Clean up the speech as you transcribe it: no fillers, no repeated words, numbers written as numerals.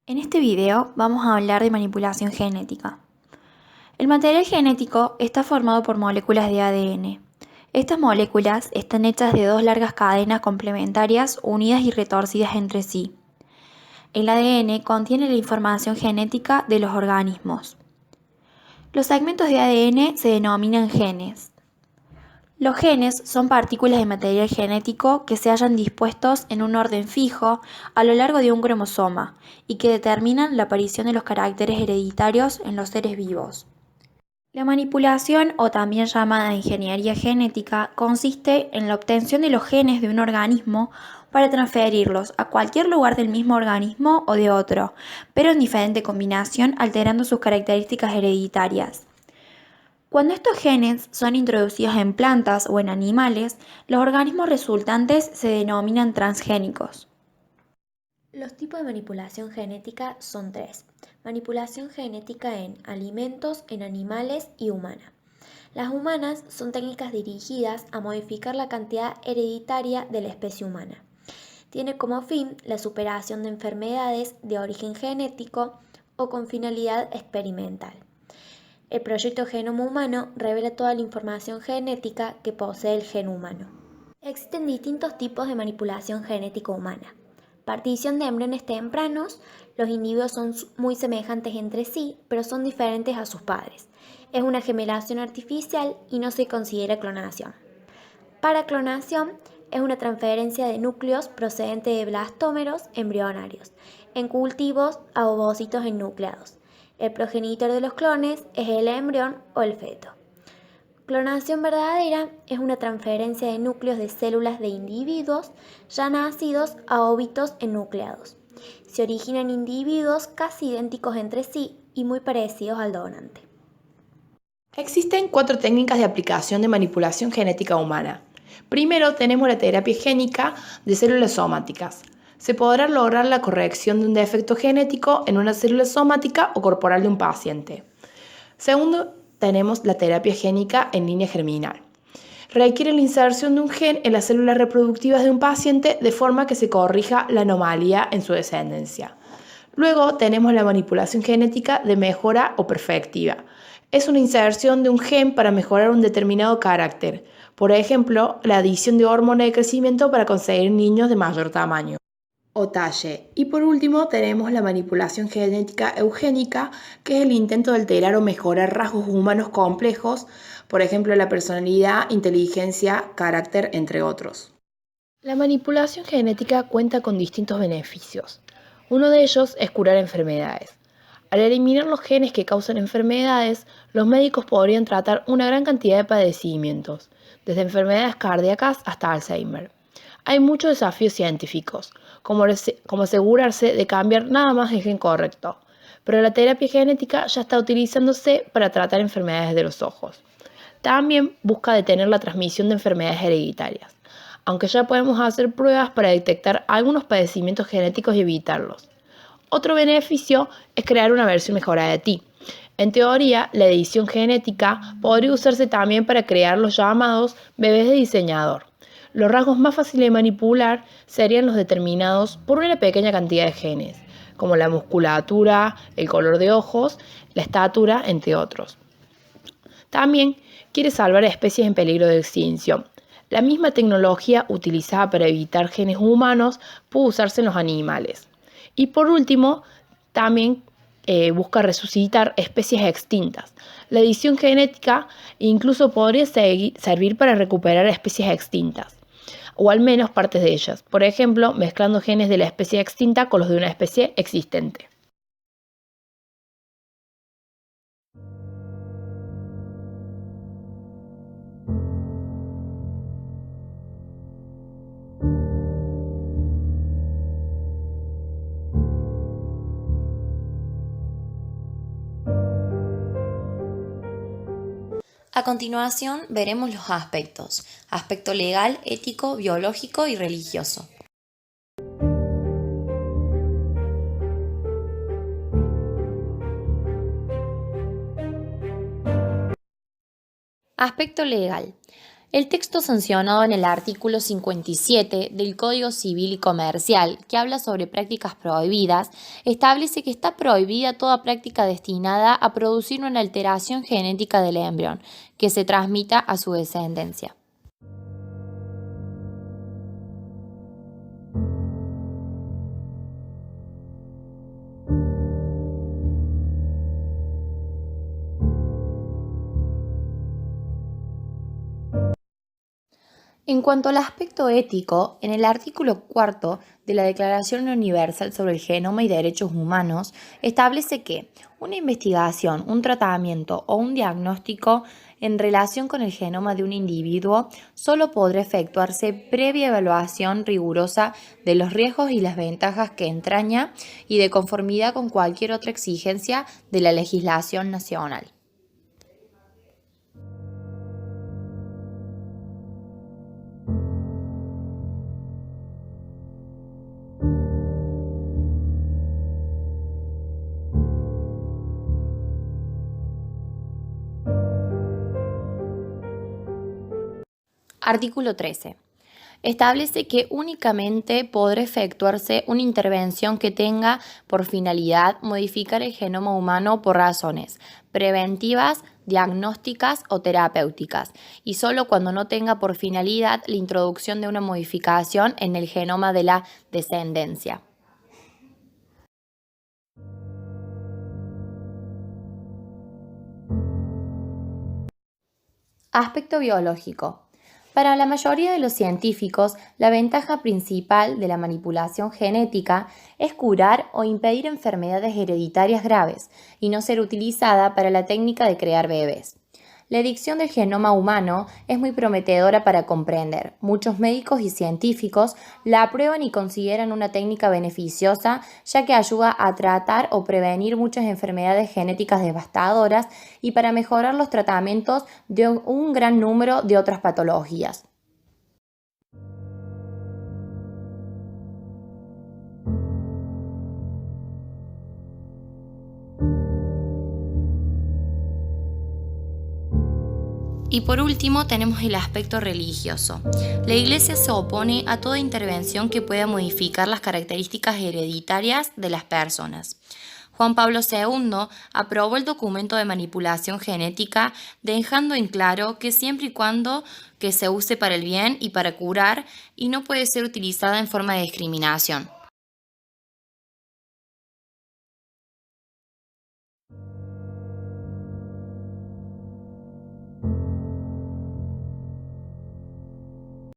En este video vamos a hablar de manipulación genética. El material genético está formado por moléculas de ADN. Estas moléculas están hechas de dos largas cadenas complementarias unidas y retorcidas entre sí. El ADN contiene la información genética de los organismos. Los segmentos de ADN se denominan genes. Los genes son partículas de material genético que se hallan dispuestos en un orden fijo a lo largo de un cromosoma y que determinan la aparición de los caracteres hereditarios en los seres vivos. La manipulación, o también llamada ingeniería genética, consiste en la obtención de los genes de un organismo para transferirlos a cualquier lugar del mismo organismo o de otro, pero en diferente combinación alterando sus características hereditarias. Cuando estos genes son introducidos en plantas o en animales, los organismos resultantes se denominan transgénicos. Los tipos de manipulación genética son tres. Manipulación genética en alimentos, en animales y humana. Las humanas son técnicas dirigidas a modificar la cantidad hereditaria de la especie humana. Tiene como fin la superación de enfermedades de origen genético o con finalidad experimental. El proyecto Genoma Humano revela toda la información genética que posee el gen humano. Existen distintos tipos de manipulación genética humana. Partición de embriones tempranos. Los individuos son muy semejantes entre sí, pero son diferentes a sus padres. Es una gemelación artificial y no se considera clonación. Paraclonación es una transferencia de núcleos procedente de blastómeros embrionarios en cultivos a ovocitos enucleados. El progenitor de los clones es el embrión o el feto. Clonación verdadera es una transferencia de núcleos de células de individuos ya nacidos a óvitos enucleados. Se originan individuos casi idénticos entre sí y muy parecidos al donante. Existen 4 técnicas de aplicación de manipulación genética humana. Primero tenemos la terapia génica de células somáticas. Se podrá lograr la corrección de un defecto genético en una célula somática o corporal de un paciente. Segundo, tenemos la terapia génica en línea germinal. Requiere la inserción de un gen en las células reproductivas de un paciente de forma que se corrija la anomalía en su descendencia. Luego tenemos la manipulación genética de mejora o perfectiva. Es una inserción de un gen para mejorar un determinado carácter. Por ejemplo, la adición de hormona de crecimiento para conseguir niños de mayor tamaño o talle. Y por último tenemos la manipulación genética eugénica, que es el intento de alterar o mejorar rasgos humanos complejos, por ejemplo la personalidad, inteligencia, carácter, entre otros. La manipulación genética cuenta con distintos beneficios. Uno de ellos es curar enfermedades. Al eliminar los genes que causan enfermedades, los médicos podrían tratar una gran cantidad de padecimientos, desde enfermedades cardíacas hasta Alzheimer. Hay muchos desafíos científicos, como asegurarse de cambiar nada más el gen correcto, pero la terapia genética ya está utilizándose para tratar enfermedades de los ojos. También busca detener la transmisión de enfermedades hereditarias, aunque ya podemos hacer pruebas para detectar algunos padecimientos genéticos y evitarlos. Otro beneficio es crear una versión mejorada de ti. En teoría, la edición genética podría usarse también para crear los llamados bebés de diseñador. Los rasgos más fáciles de manipular serían los determinados por una pequeña cantidad de genes, como la musculatura, el color de ojos, la estatura, entre otros. También quiere salvar a especies en peligro de extinción. La misma tecnología utilizada para evitar genes humanos puede usarse en los animales. Y por último, también busca resucitar especies extintas. La edición genética incluso podría servir para recuperar especies extintas, o al menos partes de ellas, por ejemplo, mezclando genes de la especie extinta con los de una especie existente. A continuación veremos los aspectos: aspecto legal, ético, biológico y religioso. Aspecto legal. El texto sancionado en el artículo 57 del Código Civil y Comercial, que habla sobre prácticas prohibidas, establece que está prohibida toda práctica destinada a producir una alteración genética del embrión, que se transmita a su descendencia. En cuanto al aspecto ético, en el artículo 4 de la Declaración Universal sobre el Genoma y Derechos Humanos establece que una investigación, un tratamiento o un diagnóstico en relación con el genoma de un individuo solo podrá efectuarse previa evaluación rigurosa de los riesgos y las ventajas que entraña y de conformidad con cualquier otra exigencia de la legislación nacional. Artículo 13. Establece que únicamente podrá efectuarse una intervención que tenga por finalidad modificar el genoma humano por razones preventivas, diagnósticas o terapéuticas, y solo cuando no tenga por finalidad la introducción de una modificación en el genoma de la descendencia. Aspecto biológico. Para la mayoría de los científicos, la ventaja principal de la manipulación genética es curar o impedir enfermedades hereditarias graves y no ser utilizada para la técnica de crear bebés. La edición del genoma humano es muy prometedora para comprender. Muchos médicos y científicos la aprueban y consideran una técnica beneficiosa, ya que ayuda a tratar o prevenir muchas enfermedades genéticas devastadoras y para mejorar los tratamientos de un gran número de otras patologías. Y por último tenemos el aspecto religioso. La Iglesia se opone a toda intervención que pueda modificar las características hereditarias de las personas. Juan Pablo II aprobó el documento de manipulación genética, dejando en claro que siempre y cuando que se use para el bien y para curar, y no puede ser utilizada en forma de discriminación.